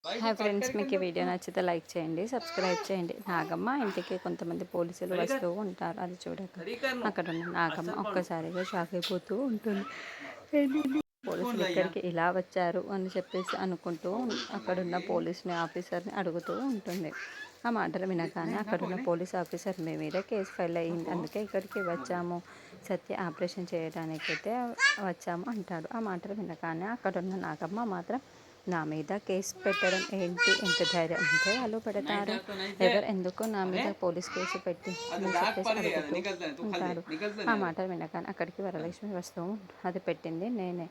Hi friends, మీకు ఈ video నచ్చితే లైక్ చేయండి, సబ్స్క్రైబ్ చేయండి. నాగమ్మ ఇంటికి కొంతమంది పోలీసులు వస్తూ ఉంటారు. అది చూడక అక్కడ ఉన్న నాగమ్మ ఒక్కసారిగా షాక్ అయిపోతూ ఉంటుంది. పోలీసులు ఇక్కడికి ఇలా వచ్చారు అని చెప్పేసి అనుకుంటూ అక్కడున్న పోలీసుని ఆఫీసర్ని అడుగుతూ ఉంటుంది. ఆ మాటలు వినగానే అక్కడున్న పోలీస్ ఆఫీసర్ మీ మీద కేసు ఫైల్ అయ్యింది, అందుకే ఇక్కడికి వచ్చాము, సత్య ఆపరేషన్ చేయడానికైతే వచ్చాము అంటాడు. ఆ మాటలు వినగానే అక్కడున్న నాగమ్మ మాత్రం నా మీద కేసు పెట్టడం ఏంటి, ఎంత ధైర్యం ఉంటే వాళ్ళు పెడతారు, ఎవరు ఎందుకు నా మీద పోలీస్ కేసు పెట్టి అని చెప్పేసి అడుగుతూ ఉంటాడు. ఆ మాటలు వినగానే అక్కడికి వరలక్ష్మి వస్తూ అది పెట్టింది నేనే,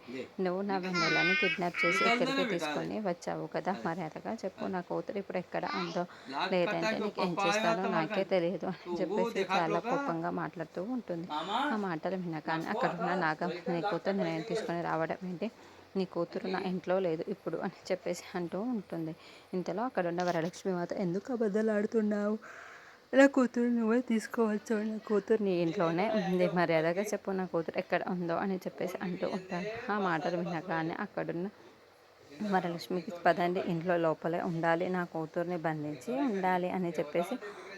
నువ్వు నా వెన్నెలని కిడ్నాప్ చేసి ఇక్కడికి తీసుకొని వచ్చావు కదా, మర్యాదగా చెప్పు, నా కూతురు ఇప్పుడు ఎక్కడ ఉందో, లేదంటే నీకు ఏం చేస్తానో నాకే తెలియదు అని చెప్పేసి చాలా కోపంగా మాట్లాడుతూ ఉంటుంది. ఆ మాటలు వినగానే అక్కడున్న నాగం, నీ కూతురు నేను తీసుకొని రావడం ఏంటి, నీ కూతురు నా ఇంట్లో లేదు ఇప్పుడు అని చెప్పేసి అంటూ ఉంటుంది. ఇంతలో అక్కడ ఉన్న వరలక్ష్మి మాత, ఎందుకు అబద్ధాలు ఆడుతున్నావు, నా కూతురు నువ్వే తీసుకోవచ్చు, నా కూతురు నీ ఇంట్లోనే ఉంది, మర్యాదగా చెప్పు నా కూతురు ఎక్కడ ఉందో అని చెప్పేసి అంటూ ఉంటారు. ఆ మాటలు వినగానే అక్కడున్న వరలక్ష్మికి, పదండి ఇంట్లో లోపలే ఉండాలి, నా కూతుర్ని బంధించి ఉండాలి అని చెప్పేసి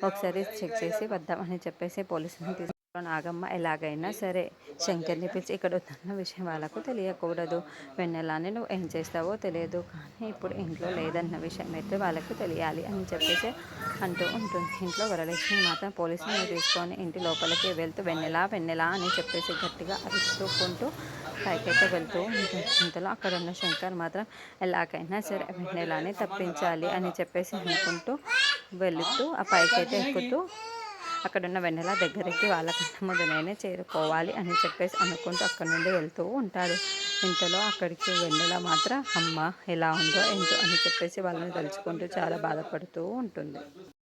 ఒకసారి చెక్ చేసి వద్దాం అని చెప్పేసి పోలీసుని తీసుకు నాగమ్మ ఎలాగైనా సరే శంకర్ని పిలిచి ఇక్కడ వద్దన్న విషయం వాళ్ళకు తెలియకూడదు, వెన్నెలాని నువ్వు ఏం చేస్తావో తెలియదు, కానీ ఇప్పుడు ఇంట్లో లేదన్న విషయం అయితే వాళ్ళకు తెలియాలి అని చెప్పేసి అంటూ ఉంటుంది. ఇంట్లో వరలక్ష్మి మాత్రం పోలీసుని తీసుకొని ఇంటి లోపలికి వెళ్తూ వెన్నెలా వెన్నెలా అని చెప్పేసి గట్టిగా అరుచుకుంటూ పైకైతే వెళ్తూ ఉంటుంది. ఇంతలో అక్కడ ఉన్న శంకర్ మాత్రం ఎలాగైనా సరే వెన్నెలాని తప్పించాలి అని చెప్పేసి అనుకుంటూ వెళుతూ ఆ పైకైతే ఎక్కుతూ అక్కడున్న వెన్నెల దగ్గరికి వాళ్ళకన్నా ముందు నేనే చేరుకోవాలి అని చెప్పేసి అనుకుంటూ అక్కడి నుండి వెళ్తూ ఉంటాడు. ఇంతలో అక్కడికి వెన్నెల మాత్రం అమ్మ ఎలా ఉందో ఏంటో అని చెప్పేసి వాళ్ళని తలుచుకుంటూ చాలా బాధపడుతూ ఉంటుంది.